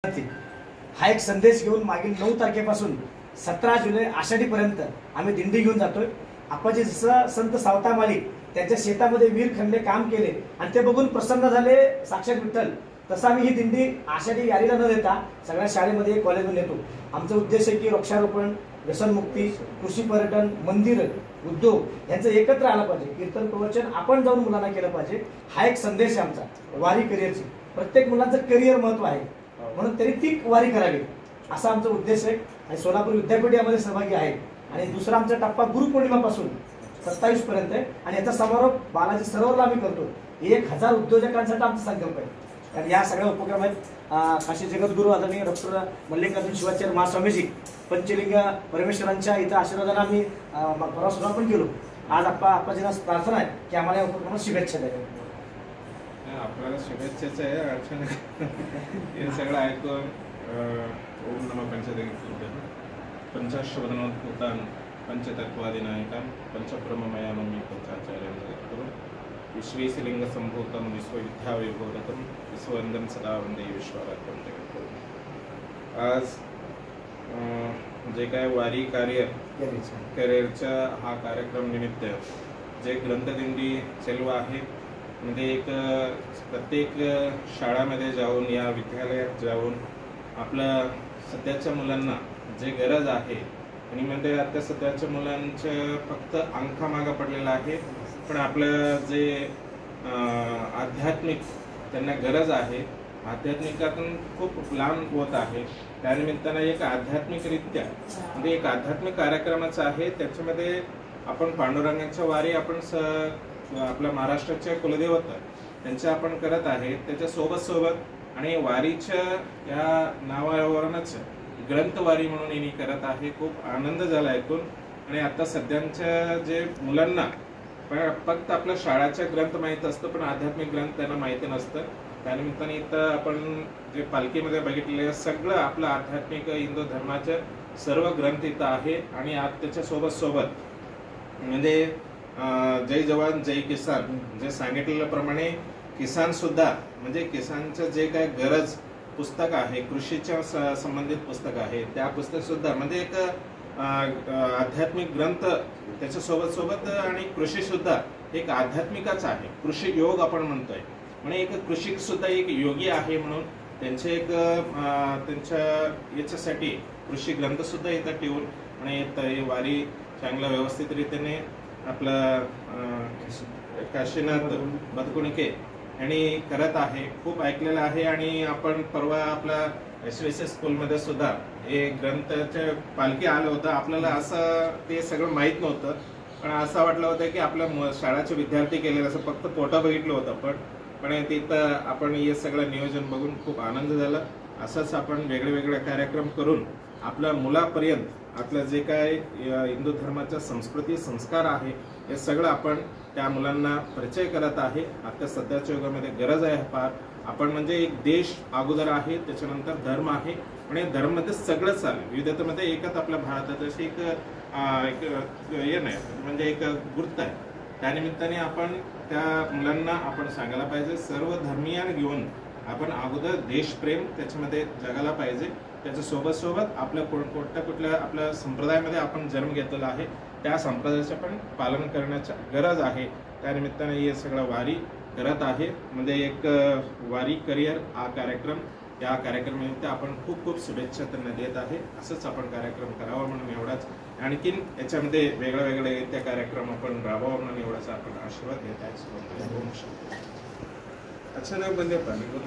हा एक संदेश घेऊन मागील 9 तारखेपासून 17 जुलै आषाढीपर्यंत आम्ही दिंडी घेऊन जातोय। आपाजी जसं संत सावता मालिक त्यांच्या शेतामध्ये वीर खंडे काम केले आणि ते बघून प्रसन्न झाले साक्षात विठ्ठल, तसं आम्ही ही दिंडी आषाढी यारीला न देता सगळ्या शाळेमध्ये कॉलेजमध्ये नेतो। आमचा उद्देश आहे की वृक्षारोपण, व्यसनमुक्ती, कृषी पर्यटन, मंदिर, उद्योग यांचं एकत्र आलं पाहिजे। कीर्तन प्रवचन आपण जाऊन मुलांना केलं पाहिजे। हा एक संदेश आहे आमचा वारी करिअरची। प्रत्येक मुलांचं करिअर महत्व आहे म्हणून तरी ती वारी करावी असा आमचा उद्देश आहे। आणि सोलापूर विद्यापीठ यामध्ये सहभागी आहे। आणि दुसरा आमचा टप्पा गुरुपौर्णिमापासून 27 पर्यंत आहे आणि याचा समारोप बालाजी सरोवरला आम्ही करतो। 1000 उद्योजकांसाठी आमचा संकल्प आहे। कारण या सगळ्या उपक्रम आहेत काशी जगद्गुरू आदरणीय डॉक्टर मल्लिकार्जुन शिवाचार्य महास्वामीजी पंचलिंग परमेश्वरांच्या इथं आशीर्वादाने आम्ही परवा सुरुवात पण केलो। आज आप्पाजींना प्रार्थना आहे की आम्हाला या उपक्रमाला शुभेच्छा द्यावी। आपल्याला शुभेच्छाच आहे। अडचण हे सगळं ऐकून ओम नमः पंचदेव पंचाश्वदनोत्तान पंचतत्वादिनायकान पंचब्रह्ममयानमी पंचाचार्यां जगद्गुरुं विश्वेशलिंग संभूतं विश्वविद्याविभूतं विश्ववंदन सदा वंदे विश्वाराध्यं जगद्गुरुं। आज जे काय वारी करिअरच्या हा कार्यक्रम निमित्त जे ग्रंथदिंडी चालू आहे, म्हणजे एक प्रत्येक शाळामध्ये जाऊन या विद्यालयात जाऊन आपल्या सध्याच्या मुलांना जे गरज आहे आणि म्हणजे आता सध्याच्या मुलांचं फक्त अंकामागं पडलेलं आहे, पण आपलं जे आध्यात्मिक त्यांना गरज आहे, आध्यात्मिकातून खूप लांब होत आहे। त्यानिमित्तानं एक आध्यात्मिकरित्या म्हणजे एक आध्यात्मिक कार्यक्रमाचं आहे। त्याच्यामध्ये आपण पांडुरंगाच्या वारी आपण आपल्या महाराष्ट्राच्या कुलदेवता त्यांच्या आपण करत आहे। त्याच्या सोबत आणि वारीच्या या नावावरूनच ग्रंथवारी म्हणून यांनी करत आहे। खूप आनंद झाला ऐकून। आणि आता सध्याच्या जे मुलांना फक्त आपल्या शाळाच्या ग्रंथ माहीत असतं, पण आध्यात्मिक ग्रंथ त्यांना माहिती नसतं। त्यानिमित्ताने इथं आपण जे पालखीमध्ये बघितलेलं सगळं आपलं आध्यात्मिक हिंदू धर्माचे सर्व ग्रंथ इथं आहे। आणि आज त्याच्या सोबत म्हणजे जय जवान जय किसान जे सांगितलेल्याप्रमाणे किसान सुद्धा म्हणजे किसानचं जे काय गरज पुस्तक आहे, कृषीच्या संबंधित पुस्तक आहे, त्या पुस्तक सुद्धा म्हणजे एक आध्यात्मिक ग्रंथ त्याच्या सोबत आणि कृषी सुद्धा एक आध्यात्मिकच आहे। कृषी योग आपण म्हणतोय म्हणजे एक कृषी सुद्धा एक योगी आहे म्हणून त्यांचे एक त्यांच्या याच्यासाठी कृषी ग्रंथ सुद्धा इथं ठेवून आणि वारी चांगल्या व्यवस्थित रीतीने आपलं काशीनाथ बदकुणके यांनी करत आहे। खूप ऐकलेलं आहे। आणि आपण परवा आपला SVS स्कूलमध्ये सुद्धा हे ग्रंथाचे पालखी आलं होतं। आपल्याला असं ते सगळं माहीत नव्हतं, पण असं वाटलं होतं की आपल्या शाळेचे विद्यार्थी केलेलं असं फक्त फोटो बघितलं होतं, पण तिथं आपण हे सगळं नियोजन बघून खूप आनंद झाला। असंच आपण वेगळे कार्यक्रम करून आपल्या मुलापर्यंत आपलं जे काय हिंदू धर्माच्या संस्कृती संस्कार आहे हे सगळं आपण त्या मुलांना परिचय करत आहे। आता सध्याच्या युगामध्ये गरज आहे फार। आपण म्हणजे एक देश अगोदर आहे, त्याच्यानंतर धर्म आहे आणि धर्मामध्ये सगळंच आहे। विविधतेमध्ये एकच आपल्या भारतात अशी एक हे नाही म्हणजे एक गुरुत्व आहे। त्यानिमित्ताने आपण त्या मुलांना आपण सांगायला पाहिजे सर्व धर्मीयांना घेऊन आपण अगोदर देशप्रेम त्याच्यामध्ये जगायला पाहिजे। त्याच्या सोबत आपल्या कुठल्या आपल्या संप्रदायामध्ये आपण जन्म घेतलेला आहे, त्या संप्रदायाचं पण पालन करण्याची गरज आहे। त्यानिमित्ताने हे सगळं वारी करत आहे। म्हणजे एक वारी करिअर हा कार्यक्रम, या कार्यक्रमानिमित्त आपण खूप शुभेच्छा त्यांना देत आहे। असंच आपण कार्यक्रम करावा म्हणून एवढाच, आणखीन याच्यामध्ये वेगळे त्या कार्यक्रम आपण राबवा म्हणून एवढाच आपण आशीर्वाद देत आहे। अच्छा नाही बंदे पाणी